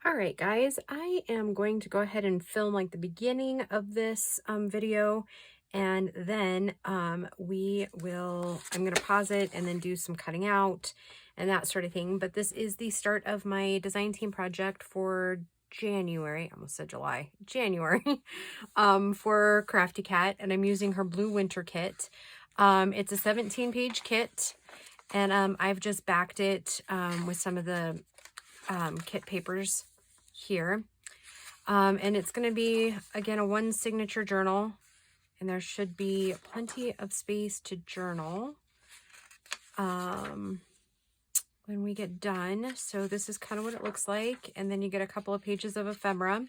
All right, guys, I am going to go ahead and film like the beginning of this video, and then I'm going to pause it and then do some cutting out and that sort of thing. But this is the start of my design team project for January. I almost said July. January for Crafty Cat, and I'm using her Blue Winter kit. It's a 17-page kit, and I've just backed it with some of the kit papers here. And it's going to be, again, a one signature journal, and there should be plenty of space to journal when we get done. So this is kind of what it looks like. And then you get a couple of pages of ephemera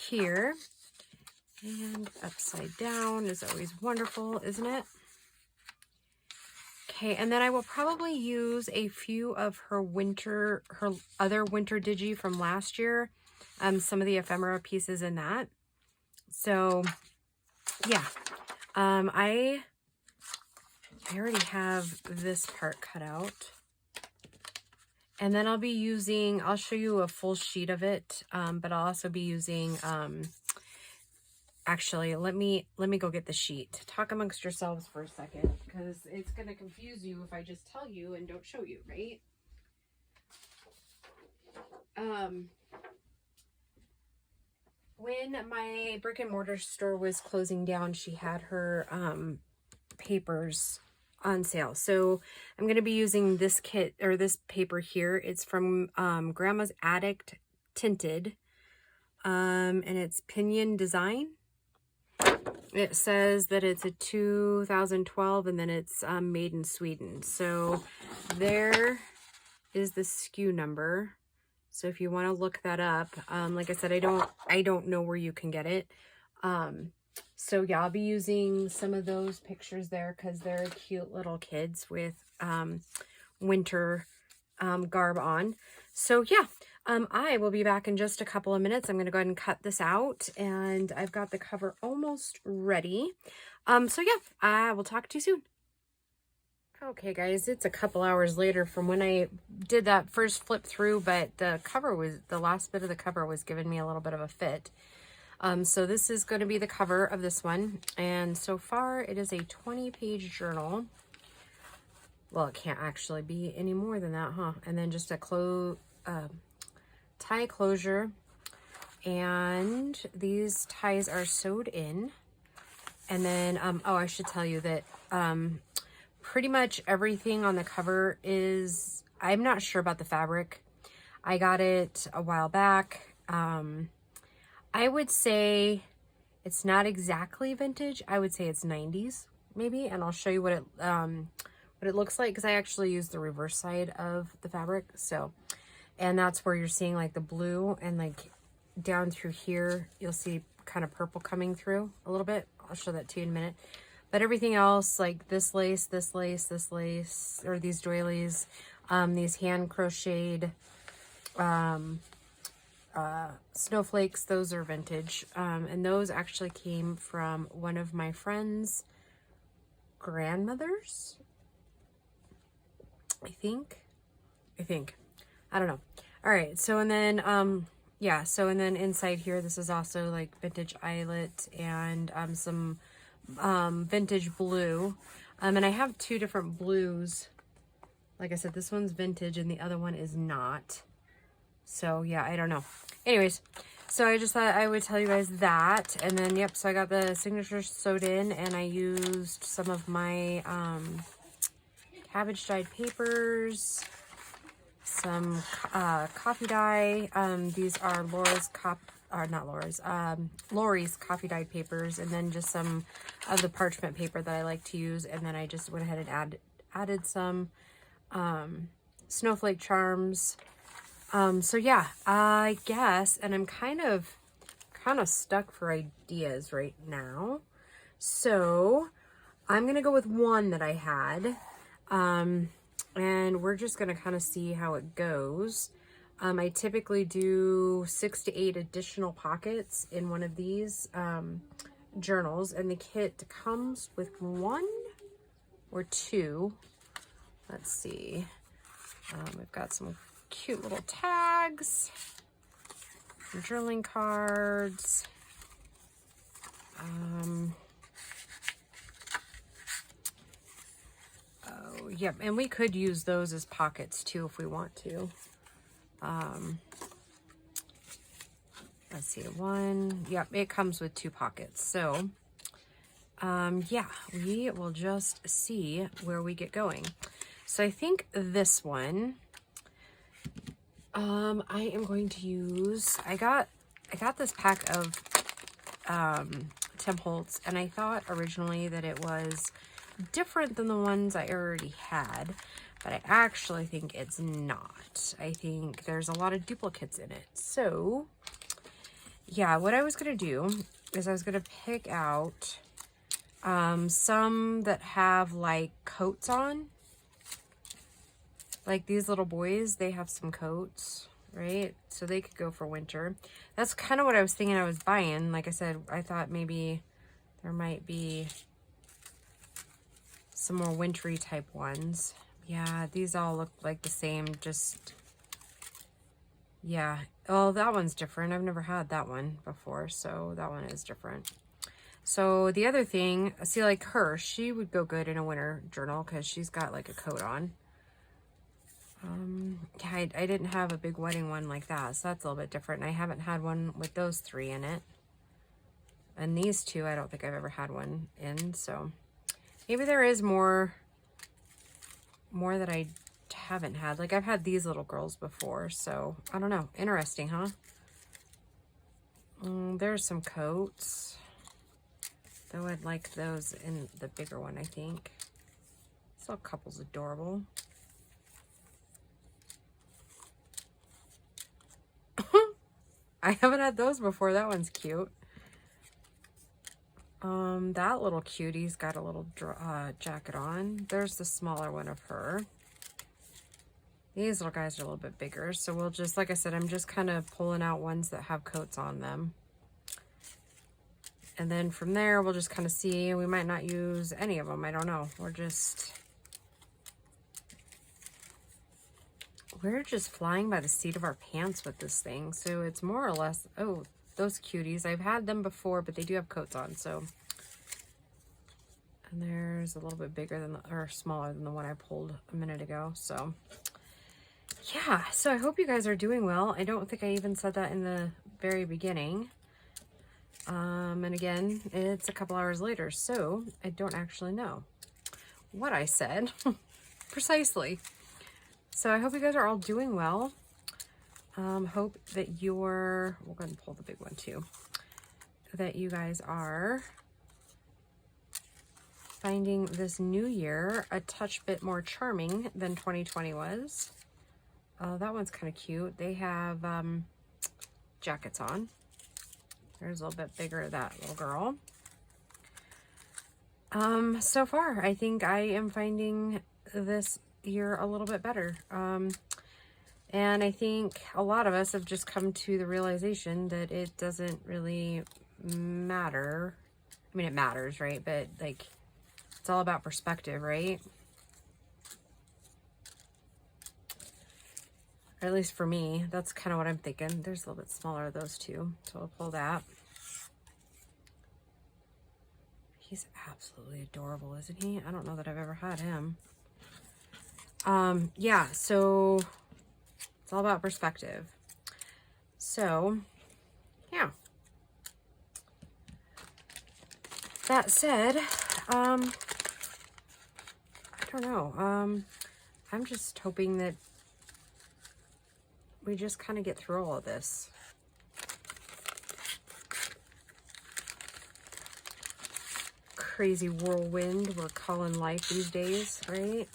here. And upside down is always wonderful, isn't it? Okay, and then I will probably use a few of her other winter digi from last year. Some of the ephemera pieces in that. So yeah, I already have this part cut out. And then I'll show you a full sheet of it, but I'll also be using, actually, let me go get the sheet. Talk amongst yourselves for a second, because it's going to confuse you if I just tell you and don't show you, right? When my brick and mortar store was closing down, she had her papers on sale. So I'm going to be using this kit, or this paper here. It's from Grandma's Addict Tinted, and it's Pinion Design. It says that it's a 2012, and then it's made in Sweden. So there is the SKU number. So if you want to look that up, like I said, I don't know where you can get it. So yeah, I'll be using some of those pictures there because they're cute little kids with winter garb on. So yeah, I will be back in just a couple of minutes. I'm going to go ahead and cut this out, and I've got the cover almost ready. So yeah, I will talk to you soon. Okay, guys, it's a couple hours later from when I did that first flip through, but the last bit of the cover was giving me a little bit of a fit. So this is going to be the cover of this one, and so far it is a 20-page journal. Well, it can't actually be any more than that, huh? And then just a tie closure, and these ties are sewed in. And then, oh, I should tell you that pretty much everything on the cover is, I'm not sure about the fabric. I got it a while back. I would say it's not exactly vintage. I would say it's 90s maybe, and I'll show you what it looks like, because I actually used the reverse side of the fabric. So, and that's where you're seeing like the blue, and like down through here you'll see kind of purple coming through a little bit. I'll show that to you in a minute. But everything else, like this lace, this lace, this lace, or these doilies, these hand crocheted snowflakes, those are vintage. And those actually came from one of my friend's grandmothers, I think. I don't know. All right, so and then, yeah, so and then inside here, this is also like vintage eyelet and some vintage blue. And I have two different blues. Like I said, this one's vintage and the other one is not. So yeah, I don't know. Anyways, so I just thought I would tell you guys that. And then, yep, so I got the signature sewed in, and I used some of my cabbage dyed papers, some coffee dye. These are Lori's coffee dyed papers, and then just some of the parchment paper that I like to use. And then I just went ahead and added some snowflake charms. So yeah, I guess, and I'm kind of stuck for ideas right now. So I'm going to go with one that I had, and we're just going to kind of see how it goes. I typically do 6 to 8 additional pockets in one of these journals, and the kit comes with 1 or 2. Let's see. We've got some cute little tags. Some drilling cards. Oh, yep, and we could use those as pockets too if we want to. Let's see, one, yep, it comes with 2 pockets. So, yeah, we will just see where we get going. So I think this one, I am going to use, I got this pack of Tim Holtz, and I thought originally that it was different than the ones I already had, but I actually think it's not. I think there's a lot of duplicates in it. So yeah, what I was gonna do is I was gonna pick out some that have like coats on. Like these little boys, they have some coats, right? So they could go for winter. That's kind of what I was thinking I was buying. Like I said, I thought maybe there might be some more wintry type ones. Yeah, these all look like the same, just, yeah. Oh, that one's different. I've never had that one before, so that one is different. So the other thing, see, like her, she would go good in a winter journal because she's got like a coat on. Yeah, I didn't have a big wedding one like that, so that's a little bit different. And I haven't had one with those 3 in it. And these 2, I don't think I've ever had one in, so maybe there is more that I haven't had. Like I've had these little girls before, so I don't know. Interesting, huh? There's some coats, though I'd like those in the bigger one, I think. This little couple's adorable. I haven't had those before. That one's cute. That little cutie's got a little jacket on. There's the smaller one of her. These little guys are a little bit bigger, so we'll just, like I said, I'm just kind of pulling out ones that have coats on them. And then from there, we'll just kind of see. We might not use any of them. I don't know. We're just flying by the seat of our pants with this thing. So it's more or less, oh, those cuties. I've had them before, but they do have coats on, so. And there's a little bit bigger than, or smaller than the one I pulled a minute ago, so. Yeah, so I hope you guys are doing well. I don't think I even said that in the very beginning. And again, it's a couple hours later, so I don't actually know what I said precisely. So I hope you guys are all doing well. Hope that we'll go ahead and pull the big one too, that you guys are finding this new year a touch bit more charming than 2020 was. That one's kind of cute. They have jackets on. There's a little bit bigger, that little girl. So far, I think I am finding this year a little bit better. And I think a lot of us have just come to the realization that it doesn't really matter. I mean, it matters, right? But like, it's all about perspective, right? Or at least for me, that's kind of what I'm thinking. There's a little bit smaller of those 2, so I'll pull that. He's absolutely adorable, isn't he? I don't know that I've ever had him. Yeah, so it's all about perspective. So, yeah. That said, I don't know. I'm just hoping that we just kind of get through all of this. Crazy whirlwind we're calling life these days, right?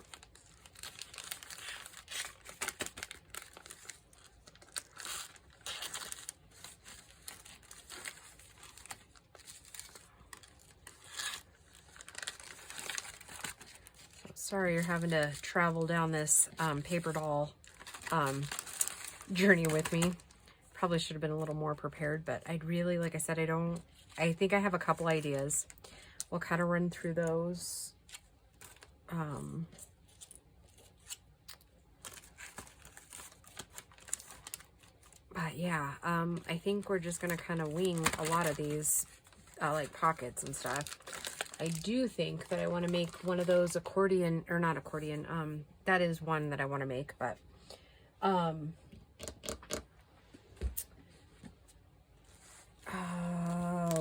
So sorry you're having to travel down this paper doll journey with me. Probably should have been a little more prepared, but I'd really, like I said, I think I have a couple ideas. We'll kind of run through those. But yeah, I think we're just gonna kind of wing a lot of these like pockets and stuff. I do think that I want to make one of those accordion, or not accordion, that is one that I want to make, but oh,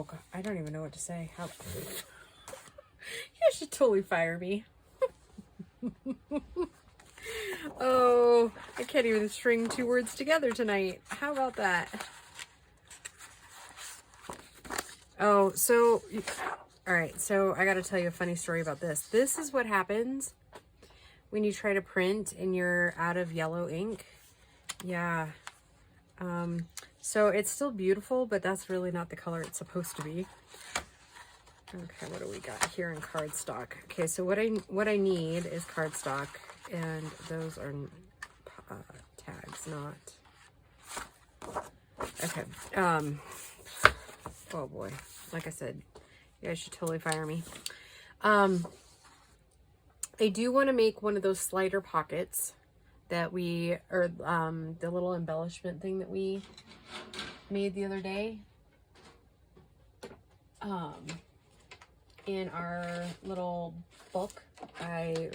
God, I don't even know what to say. How you should totally fire me. Oh, I can't even string 2 words together tonight. How about that? Oh, so, all right, so I got to tell you a funny story about this. This is what happens when you try to print and you're out of yellow ink. Yeah. So it's still beautiful, but that's really not the color it's supposed to be. Okay, what do we got here in cardstock? Okay, so what I need is cardstock, and those are tags, not. Okay. Oh boy, like I said, you guys should totally fire me. I do want to make one of those slider pockets that we, or the little embellishment thing that we made the other day. In our little book. I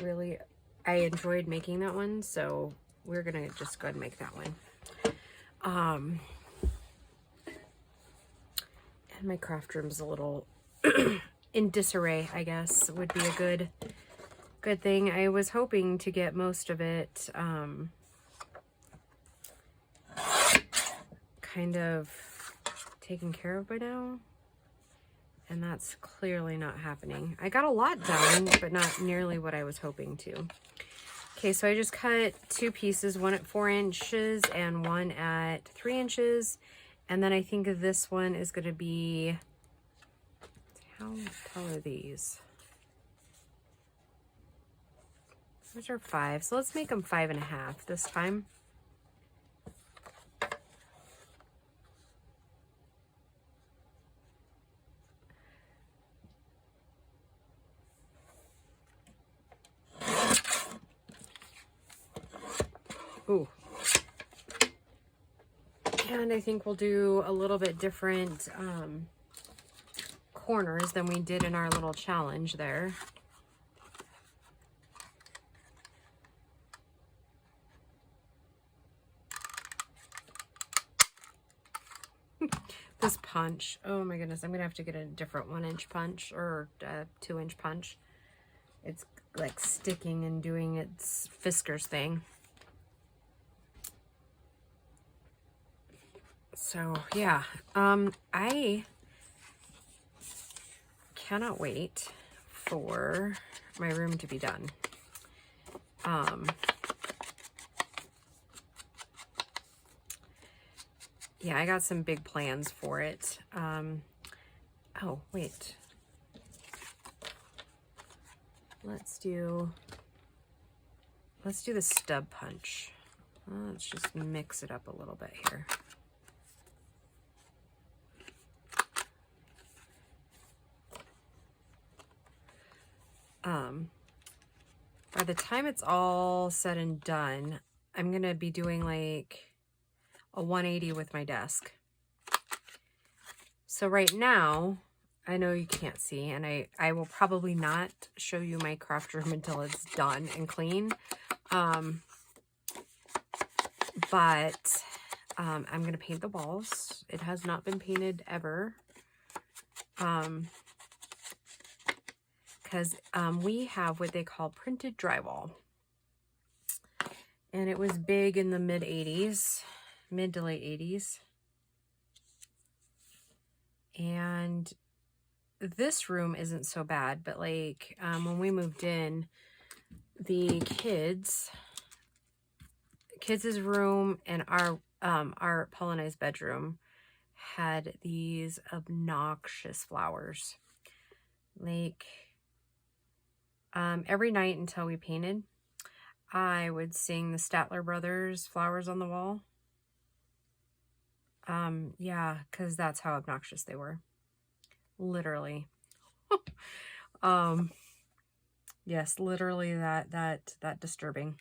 enjoyed making that one, so we're gonna just go ahead and make that one. And my craft room's a little in disarray, I guess, would be a good thing. I was hoping to get most of it kind of taken care of by now. And that's clearly not happening. I got a lot done, but not nearly what I was hoping to. Okay, so I just cut 2 pieces, one at 4 inches and one at 3 inches. And then I think this one is going to be, how tall are these? Those are 5. So let's make them 5.5 this time. Ooh. And I think we'll do a little bit different corners than we did in our little challenge there. This punch, oh my goodness, I'm gonna have to get a different 1-inch punch or a 2-inch punch. It's like sticking and doing its Fiskars thing. So yeah, I cannot wait for my room to be done. Yeah, I got some big plans for it. Oh, wait. Let's do the stub punch. Let's just mix it up a little bit here. By the time it's all said and done, I'm gonna be doing like a 180 with my desk. So right now, I know you can't see, and I will probably not show you my craft room until it's done and clean. But I'm going to paint the walls. It has not been painted ever. Because we have what they call printed drywall. And it was big in the mid to late 80s. And this room isn't so bad, but like when we moved in, the kids' room and our Paul and I's bedroom had these obnoxious flowers. Like every night until we painted, I would sing the Statler Brothers Flowers on the Wall. Yeah, because that's how obnoxious they were. Literally. Yes, literally that disturbing.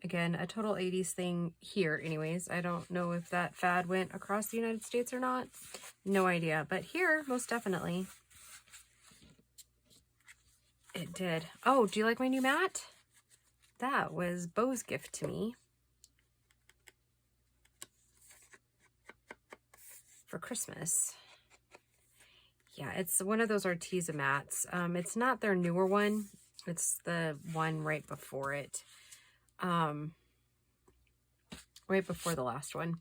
Again, a total 80s thing here anyways. I don't know if that fad went across the United States or not. No idea. But here, most definitely, it did. Oh, do you like my new mat? That was Bo's gift to me for Christmas. Yeah, it's one of those Arteza mats. It's not their newer one. It's the one right before it. Right before the last one.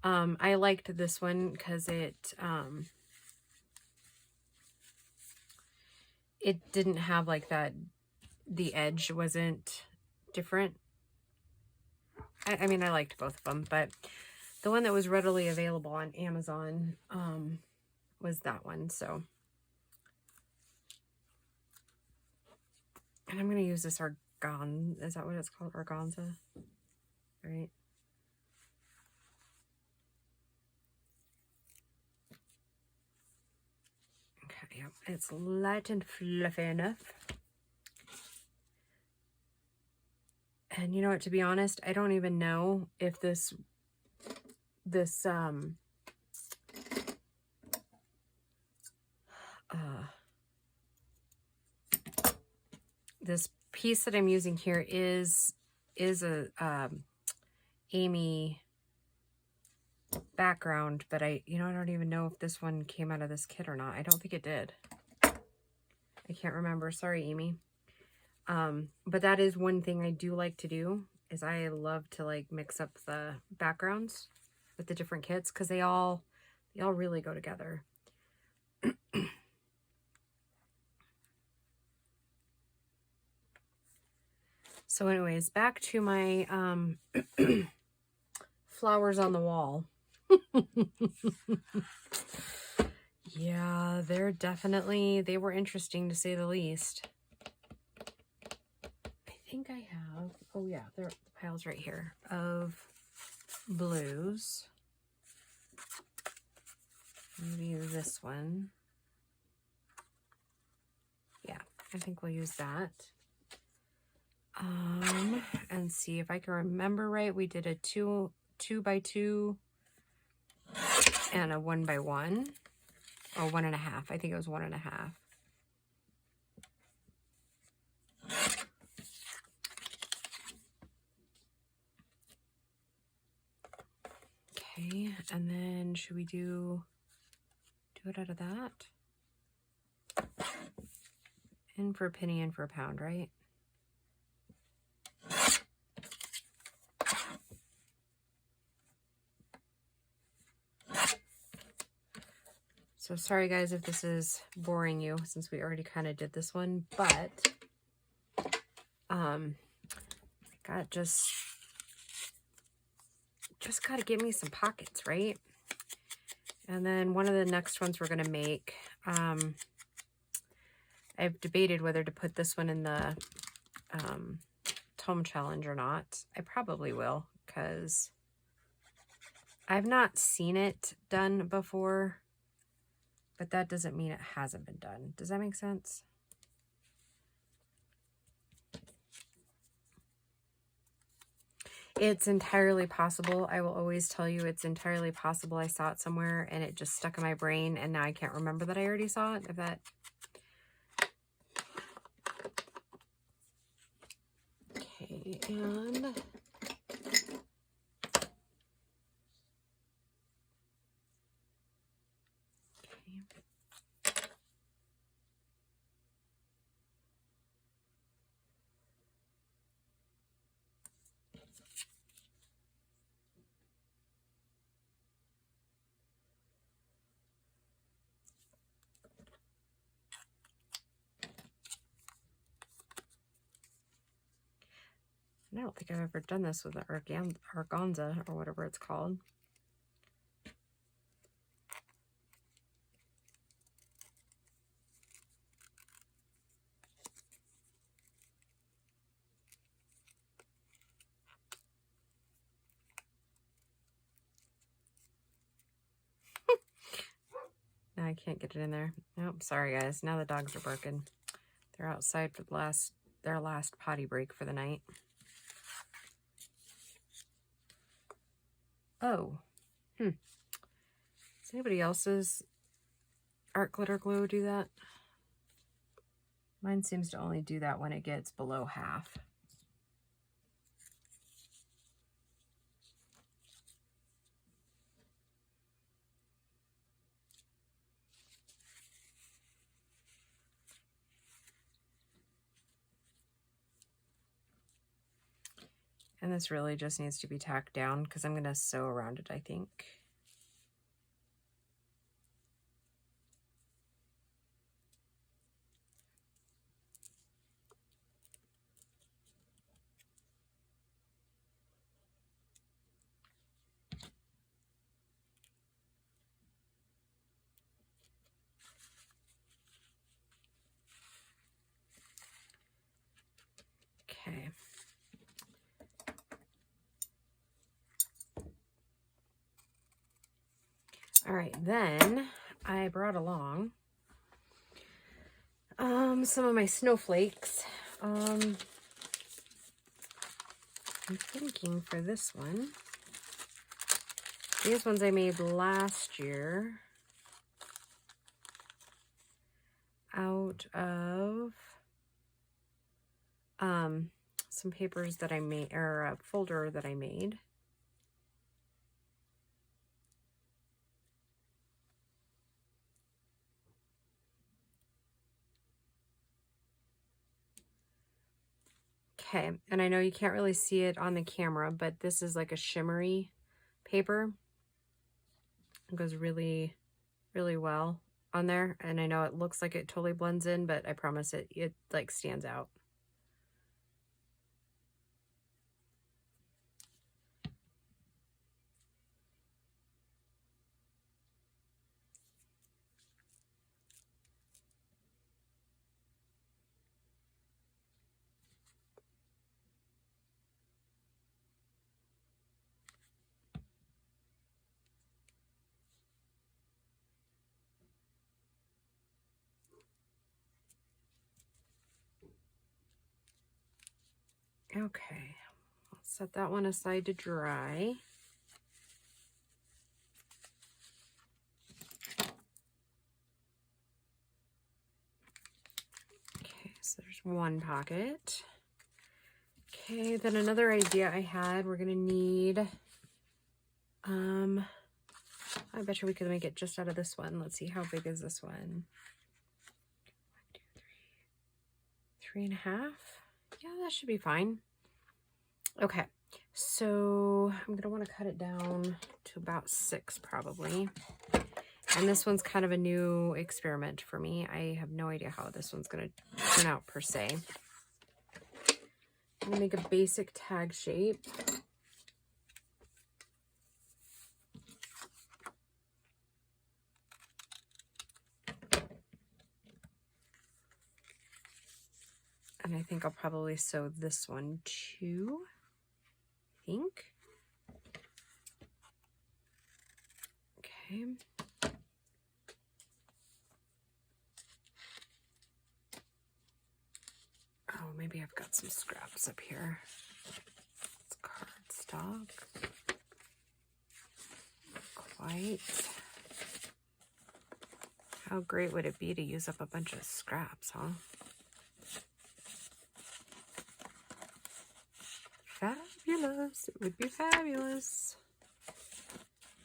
I liked this one because it didn't have like that, the edge wasn't different. I mean, I liked both of them, but the one that was readily available on Amazon was that one. So, and I'm going to use this is that what it's called? Organza, right? Okay, yep, it's light and fluffy enough. And you know what, to be honest, I don't even this piece that I'm using here is a Amy background, but I don't even know if this one came out of this kit or not. I don't think it did. I can't remember. Sorry, Amy. But that is one thing I do like to do, is I love to like mix up the backgrounds with the different kits, because they all really go together. So anyways, back to my flowers on the wall. Yeah, they were interesting to say the least. I think I have, oh yeah, there are the piles right here of blues. Maybe this one. Yeah, I think we'll use that. And see if I can remember right. We did a 2 by 2 and a 1 by 1, or 1.5. I think it was 1.5. Okay, and then should we do it out of that? In for a penny, in for a pound, right? So sorry guys if this is boring you, since we already kind of did this one, but God, just got to give me some pockets, right? And then one of the next ones we're going to make, I've debated whether to put this one in the tome challenge or not. I probably will, because I've not seen it done before, but that doesn't mean it hasn't been done. Does that make sense? It's entirely possible. I will always tell you it's entirely possible I saw it somewhere and it just stuck in my brain and now I can't remember that I already saw it. If that... Okay, and... Okay. I don't think I've ever done this with the organza or whatever it's called. Now I can't get it in there. Nope, sorry guys. Now the dogs are barking. They're outside for their last potty break for the night. Oh, does anybody else's art glitter glue do that? Mine seems to only do that when it gets below half. And this really just needs to be tacked down because I'm going to sew around it, I think. Okay. All right, then I brought along some of my snowflakes. I'm thinking for this one, these ones I made last year out of some papers that I made, or a folder that I made. Okay, and I know you can't really see it on the camera, but this is like a shimmery paper. It goes really, really well on there. And I know it looks like it totally blends in, but I promise it like stands out. Okay, let's set that one aside to dry. Okay, so there's one pocket. Okay, then another idea I had, we're gonna need, I bet you we could make it just out of this one. Let's see, how big is this one? 1, 2, 3, 3.5. Yeah, that should be fine. Okay, so I'm gonna want to cut it down to about 6 probably. And this one's kind of a new experiment for me. I have no idea how this one's gonna turn out per se. I'm gonna make a basic tag shape. And I think I'll probably sew this one too, I think. Okay. Oh, maybe I've got some scraps up here. It's cardstock. Quite. How great would it be to use up a bunch of scraps, huh? Fabulous. It would be fabulous.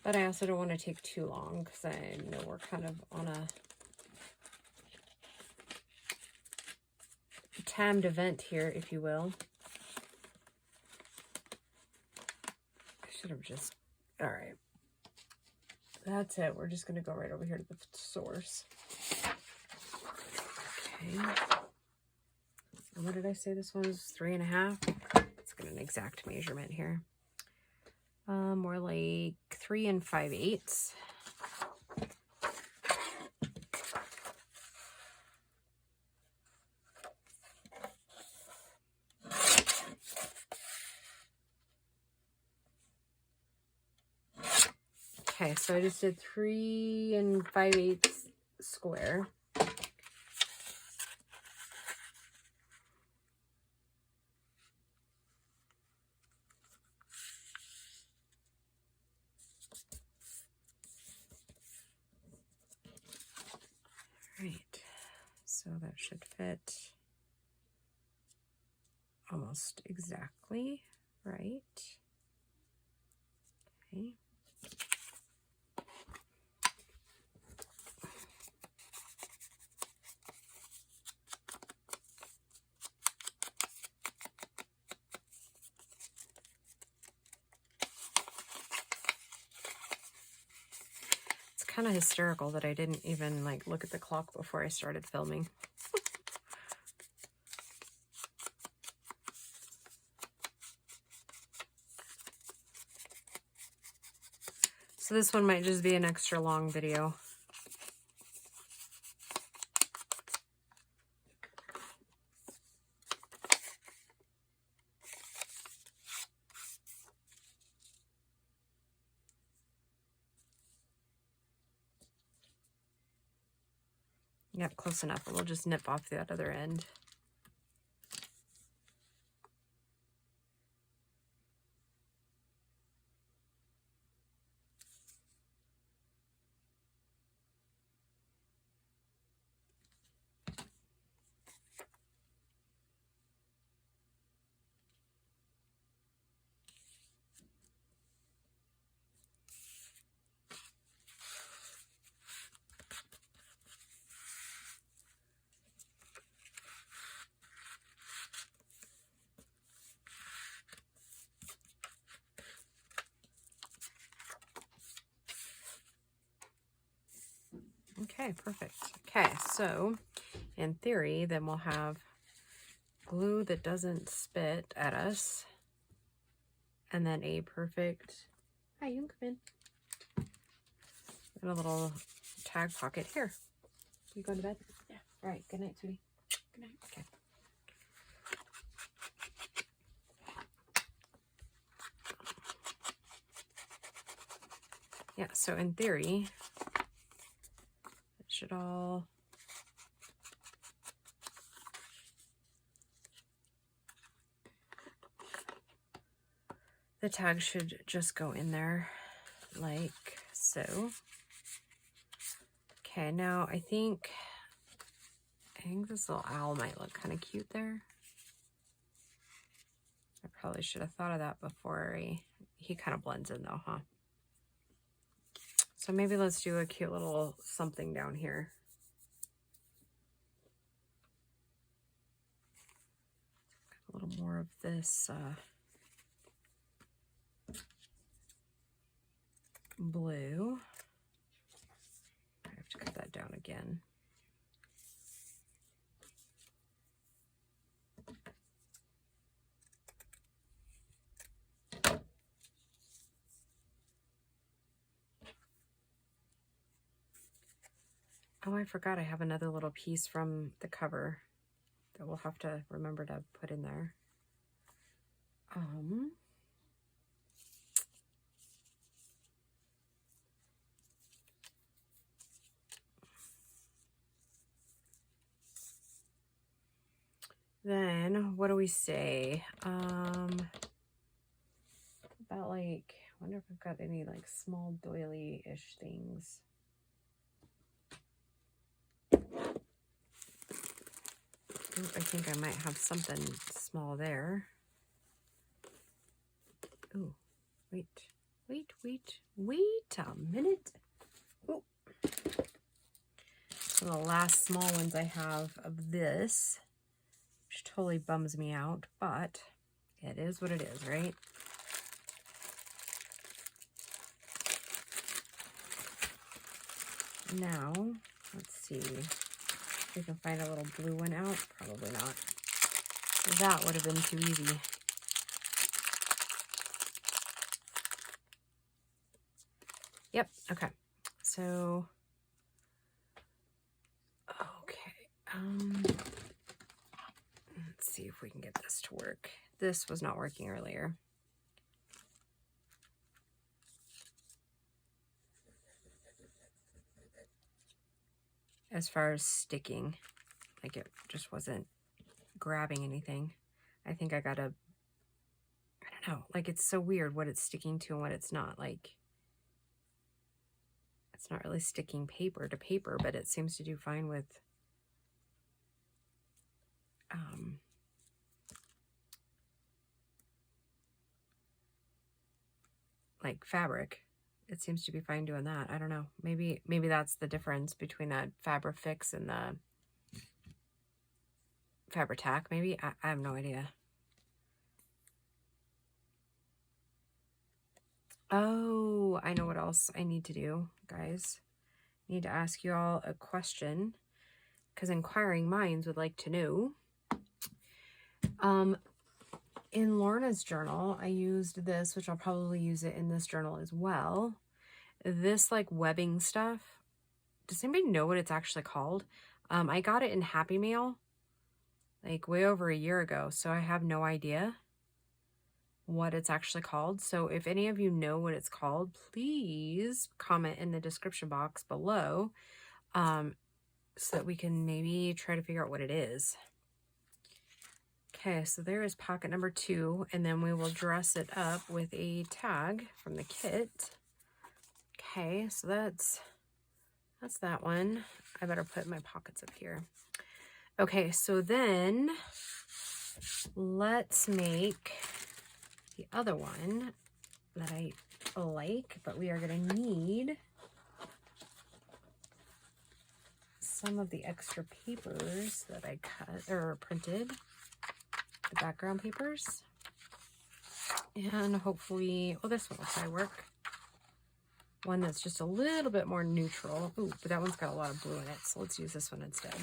But I also don't want to take too long because I know we're kind of on a timed event here, if you will. I should have just, all right. That's it. We're just going to go right over here to the source. Okay. And what did I say this one was? 3.5? Let's get an exact measurement here. More like 3 5/8. Okay, so I just did 3 5/8 square. that should fit almost exactly right. Okay. It's kind of hysterical that I didn't even like look at the clock before I started filming. So this one might just be an extra long video. Yep, close enough. We'll just nip off that other end. Okay, perfect. Okay, so in theory, then we'll have glue that doesn't spit at us, and then a perfect, hi, you can come in, and a little tag pocket here. You going to bed? Yeah. All right, good night, sweetie. Good night. Okay. Yeah, so in theory, it should all the tag should just go in there like so. Okay, now I think this little owl might look kind of cute there. I probably should have thought of that before. He kind of blends in though, huh? So maybe let's do a cute little something down here. A little more of this blue. I have to cut that down again. Oh, I forgot I have another little piece from the cover that we'll have to remember to put in there. Then what do we say? About like, I wonder if I've got any like small doily-ish things. Ooh, I think I might have something small there. Ooh, wait a minute. Ooh. So the last small ones I have of this, which totally bums me out, but it is what it is, right? Now, let's see if we can find a little blue one out. Probably not. That would have been too easy. Yep, okay. So, okay. Let's see if we can get this to work. This was not working earlier. As far as sticking, like it just wasn't grabbing anything. I think I gotta, I don't know, like it's so weird what it's sticking to and what it's not. Like, it's not really sticking paper to paper, but it seems to do fine with like fabric. It seems to be fine doing that. I don't know. Maybe that's the difference between that Fabrifix and the Fabri-Tac. Maybe I have no idea. Oh, I know what else I need to do, guys. I need to ask you all a question because inquiring minds would like to know. In Lorna's journal, I used this, which I'll probably use it in this journal as well. This like webbing stuff. Does anybody know what it's actually called? I got it in Happy Mail like way over a year ago, so I have no idea what it's actually called. So if any of you know what it's called, please comment in the description box below, so that we can maybe try to figure out what it is. Okay, so there is pocket number 2, and then we will dress it up with a tag from the kit. Okay, so that's that one. I better put my pockets up here. Okay, so then let's make the other one that I like, but we are going to need some of the extra papers that I cut or printed, the background papers, and hopefully, well, this one will probably work. One that's just a little bit more neutral. Ooh, but that one's got a lot of blue in it, so let's use this one instead.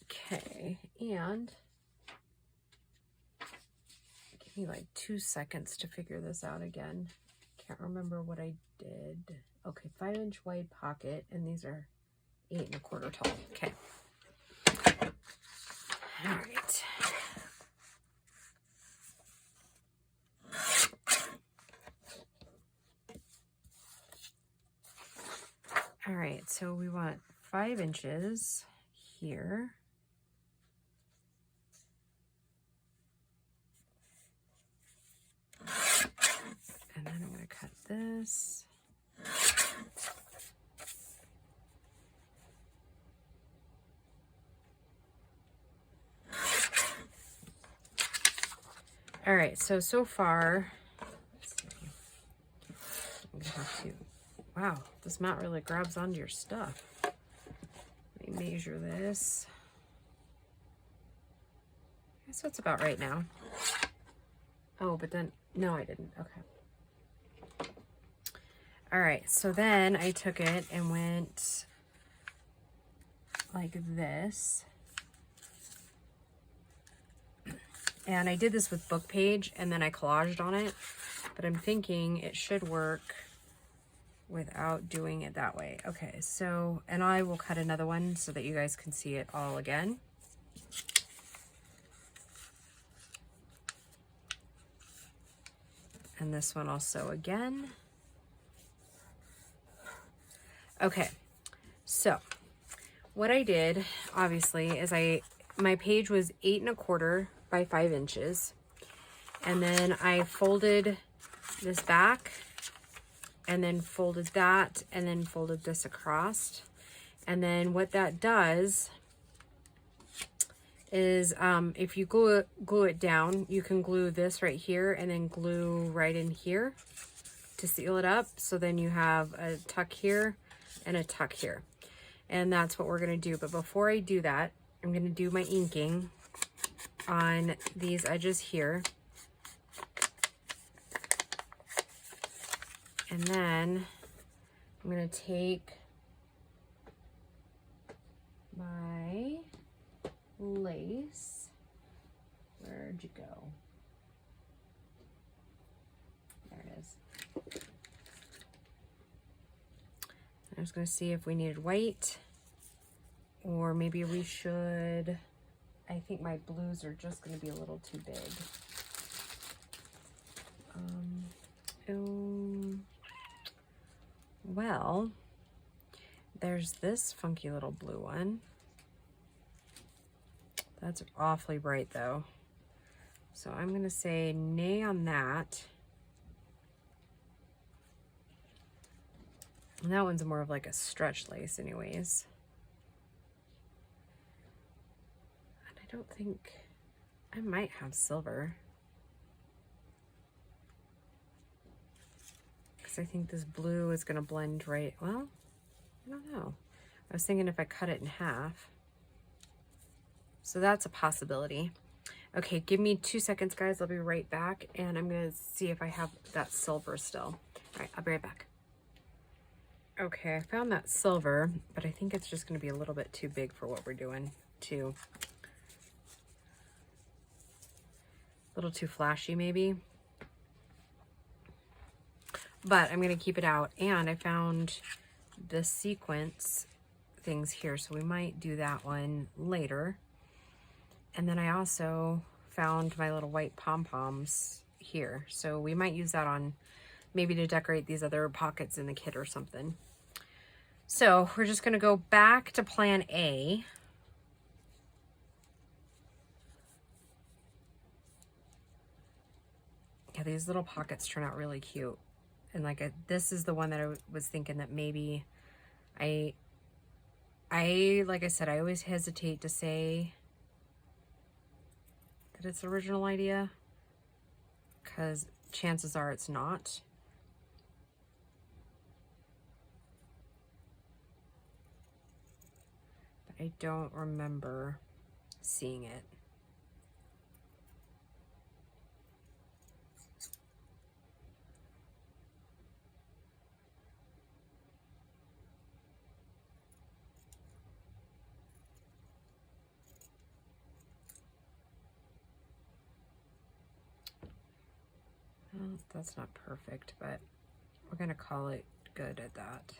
Okay, and give me like 2 seconds to figure this out again. Can't remember what I did. Okay, 5-inch wide pocket, and these are 8 1/4 tall. Okay. All right. All right, so we want 5 inches here. And then I'm going to cut this. All right, so far, let's see. I'm going to have to, wow, this mat really grabs onto your stuff. Let me measure this. So it's about right now. Oh, but then, no, I didn't. Okay. All right, so then I took it and went like this. And I did this with book page and then I collaged on it, but I'm thinking it should work without doing it that way. Okay, so, and I will cut another one so that you guys can see it all again. And this one also again. Okay, so what I did, obviously, is my page was 8 1/4 by 5 inches. And then I folded this back and then folded that and then folded this across. And then what that does is if you glue it down, you can glue this right here and then glue right in here to seal it up. So then you have a tuck here and a tuck here. And that's what we're going to do. But before I do that, I'm going to do my inking on these edges here. And then I'm going to take my lace. Where'd you go? There it is. I'm just going to see if we needed white, or maybe we should. I think my blues are just going to be a little too big. Well, there's this funky little blue one. That's awfully bright though. So I'm going to say nay on that. And that one's more of like a stretch lace anyways. And I don't think, I might have silver. Because I think this blue is going to blend right, well, I don't know. I was thinking if I cut it in half. So that's a possibility. Okay, give me 2 seconds, guys. I'll be right back. And I'm going to see if I have that silver still. All right, I'll be right back. Okay, I found that silver, but I think it's just going to be a little bit too big for what we're doing, too. A little too flashy, maybe. But I'm going to keep it out. And I found the sequence things here, so we might do that one later. And then I also found my little white pom-poms here, so we might use that on maybe to decorate these other pockets in the kit or something. So we're just going to go back to plan A. Yeah, these little pockets turn out really cute. And like this is the one that I was thinking that maybe like I said, I always hesitate to say that it's the original idea because chances are it's not. But I don't remember seeing it. Well, that's not perfect, but we're gonna call it good at that.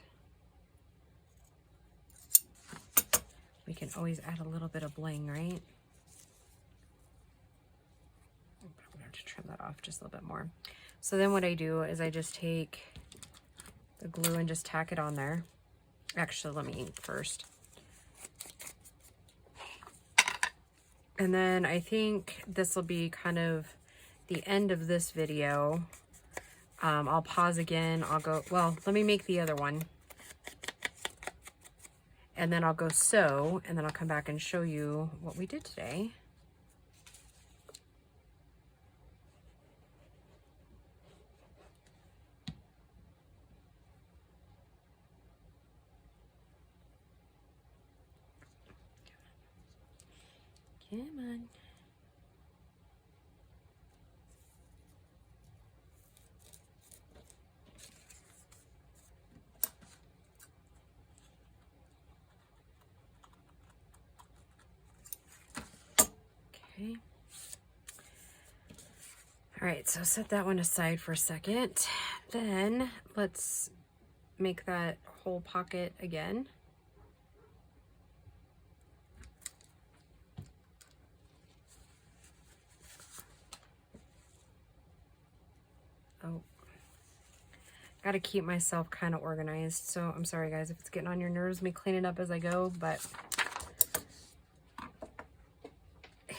We can always add a little bit of bling, right? I'm gonna have to trim that off just a little bit more. So then what I do is I just take the glue and just tack it on there. Actually, let me ink first. And then I think this will be kind of the end of this video. I'll pause again. I'll go, well, let me make the other one. And then I'll go sew, and then I'll come back and show you what we did today. Come on. Okay. All right, so set that one aside for a second. Then let's make that whole pocket again. Oh, got to keep myself kind of organized. So I'm sorry, guys, if it's getting on your nerves, let me clean it up as I go, but yeah.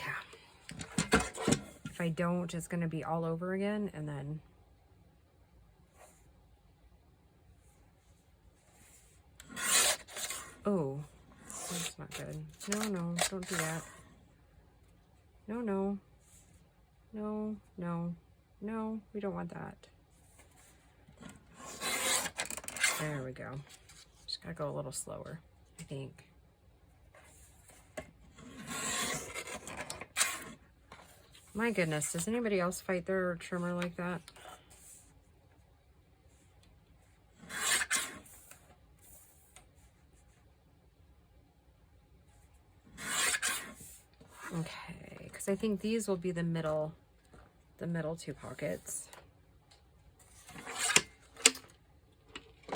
If I don't, it's going to be all over again, and then oh, that's not good. No, no, don't do that. No, no. No, no. No, we don't want that. There we go. Just gotta go a little slower, I think. My goodness, does anybody else fight their trimmer like that? Okay, because I think these will be the middle two pockets.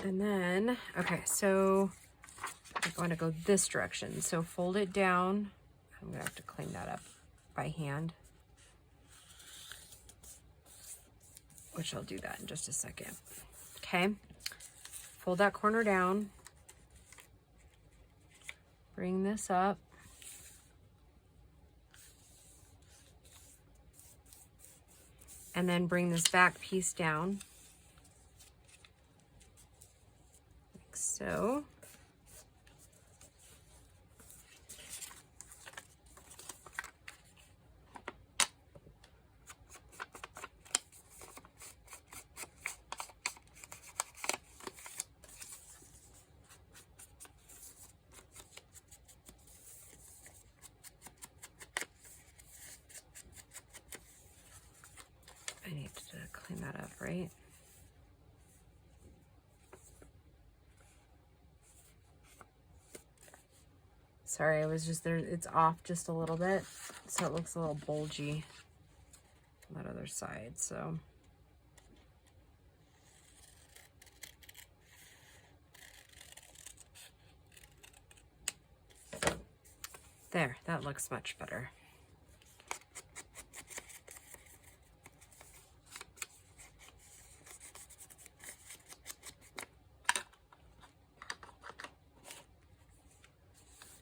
And then, okay, so I'm going to go this direction. So fold it down. I'm going to have to clean that up by hand, which I'll do that in just a second. Okay, fold that corner down. Bring this up. And then bring this back piece down. So I need to clean that up, right? Sorry, I was just there. It's off just a little bit, so it looks a little bulgy on that other side. So there, that looks much better.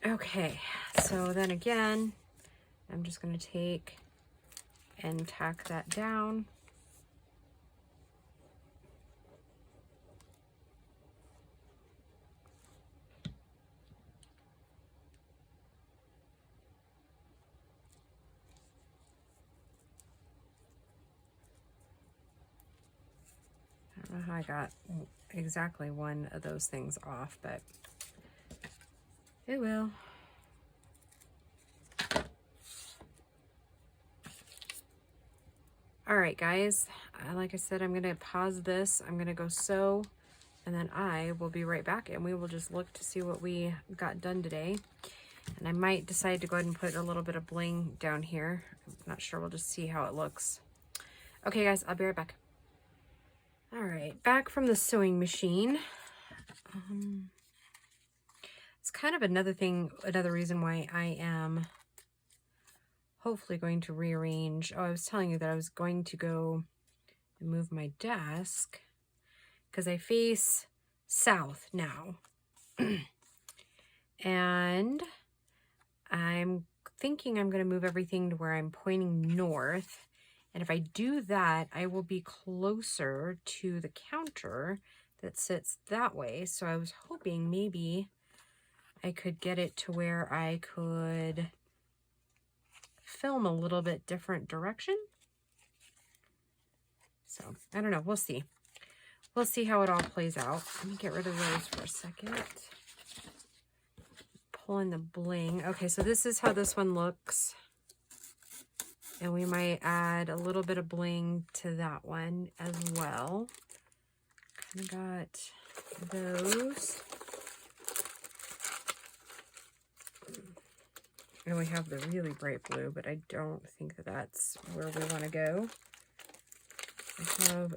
Okay, so then again, I'm just going to take and tack that down. I don't know how I got exactly one of those things off, but it will. All right, guys, like I said, I'm going to pause this. I'm going to go sew, and then I will be right back, and we will just look to see what we got done today. And I might decide to go ahead and put a little bit of bling down here. I'm not sure. We'll just see how it looks. Okay, guys, I'll be right back. All right, back from the sewing machine. It's kind of another reason why I am hopefully going to rearrange. Oh, I was telling you that I was going to go and move my desk because I face south now. And I'm thinking I'm going to move everything to where I'm pointing north. And if I do that, I will be closer to the counter that sits that way. So I was hoping maybe I could get it to where I could film a little bit different direction. So I don't know. We'll see. We'll see how it all plays out. Let me get rid of those for a second. Pull in the bling. Okay, so this is how this one looks. And we might add a little bit of bling to that one as well. Kind of got those. And we have the really bright blue, but I don't think that that's where we want to go. I have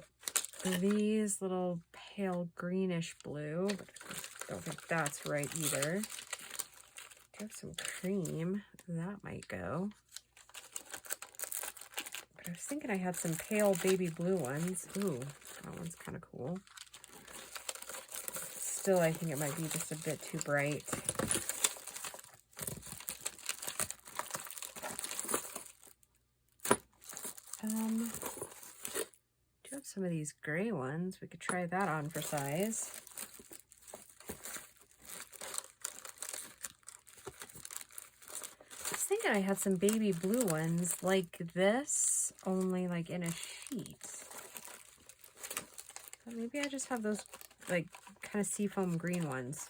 these little pale greenish blue, but I don't think that's right either. I have some cream. That might go. But I was thinking I had some pale baby blue ones. Ooh, that one's kind of cool. Still, I think it might be just a bit too bright. Do have some of these gray ones. We could try that on for size. I was thinking I had some baby blue ones like this, only like in a sheet. But maybe I just have those like kind of seafoam green ones.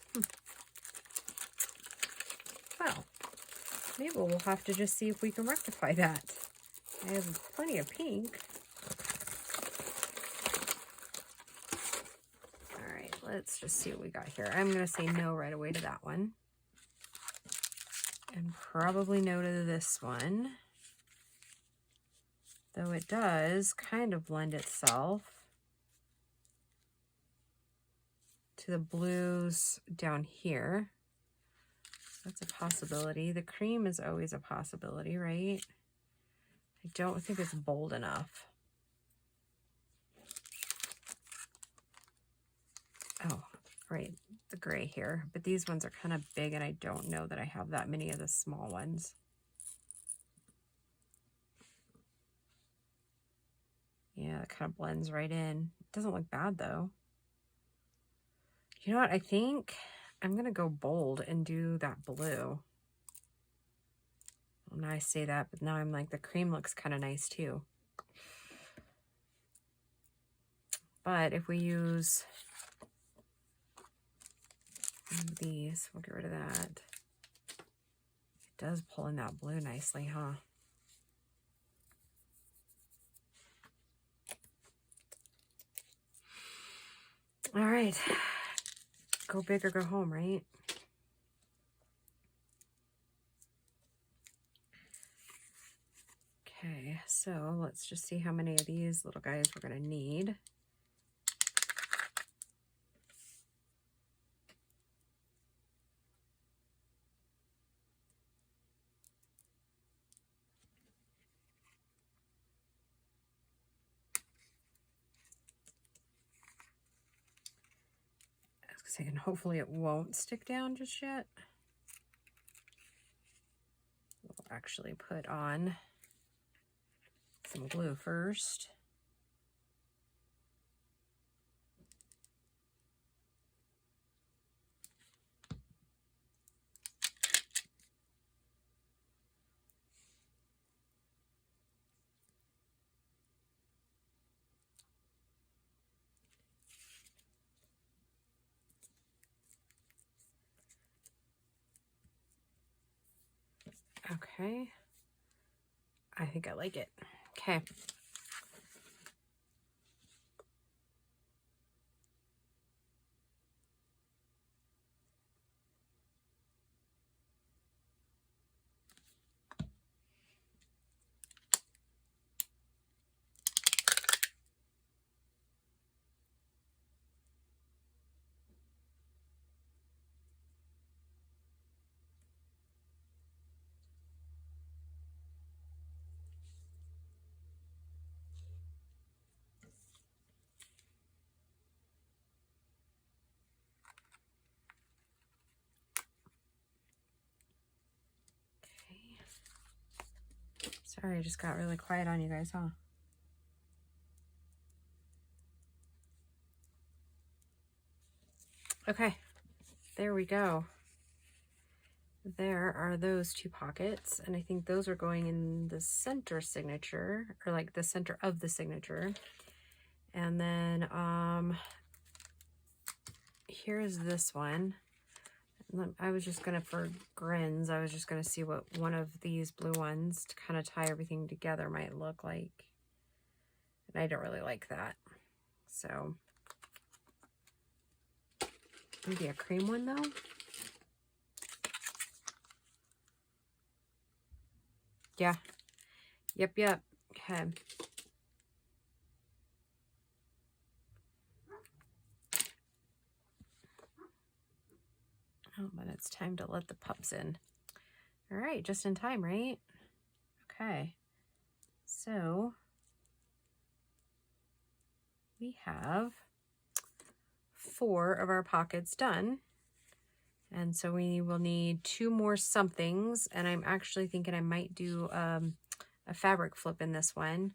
Well, maybe we'll have to just see if we can rectify that. I have plenty of pink. All right, let's just see what we got here. I'm going to say no right away to that one. And probably no to this one. Though it does kind of blend itself to the blues down here. So that's a possibility. The cream is always a possibility, right? I don't think it's bold enough. Oh, right, the gray here. But these ones are kind of big, and I don't know that I have that many of the small ones. Yeah, it kind of blends right in. It doesn't look bad, though. You know what? I think I'm going to go bold and do that blue. Well, now I say that, but now I'm like, the cream looks kind of nice too. But if we use these, we'll get rid of that. It does pull in that blue nicely, huh? All right. Go big or go home, right? Okay, so let's just see how many of these little guys we're going to need. And hopefully it won't stick down just yet. We'll actually put on some glue first. Okay, I think I like it. Okay. Sorry, I just got really quiet on you guys, huh? Okay, there we go. There are those two pockets, and I think those are going in the center signature, or like the center of the signature. And then here's this one. I was just gonna, for grins, I was just gonna see what one of these blue ones to kind of tie everything together might look like. And I don't really like that. So maybe a cream one though. Yeah. Yep. Okay. Oh, but it's time to let the pups in. All right, just in time, right? Okay. So we have 4 of our pockets done. And so we will need 2 more somethings. And I'm actually thinking I might do a fabric flip in this one,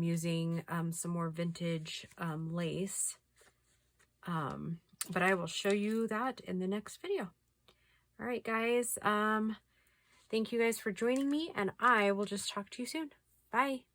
using some more vintage lace. But I will show you that in the next video. All right, guys. Thank you guys for joining me, and I will just talk to you soon. Bye.